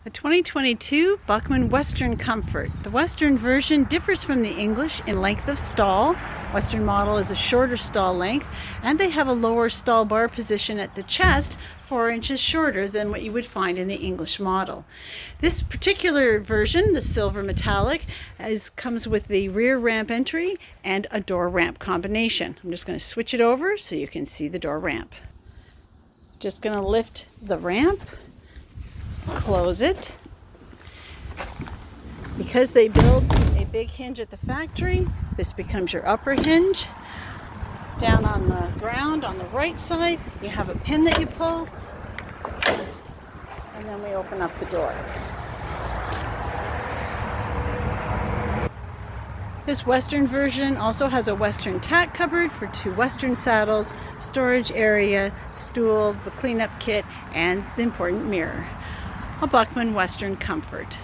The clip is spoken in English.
A 2022 Böckmann Western Comfort. The Western version differs from the English in length of stall. Western model is a shorter stall length, and they have a lower stall bar position at the chest, 4 inches shorter than what you would find in the English model. This particular version, the silver metallic, comes with the rear ramp entry and a door ramp combination. I'm just going to switch it over so you can see the door ramp. Just going to lift the ramp. Close it. Because they build a big hinge at the factory, this becomes your upper hinge. Down on the ground on the right side, you have a pin that you pull, and then we open up the door. This Western version also has a Western tack cupboard for 2 Western saddles, storage area, stool, the cleanup kit, and the important mirror. A Böckmann Western Comfort.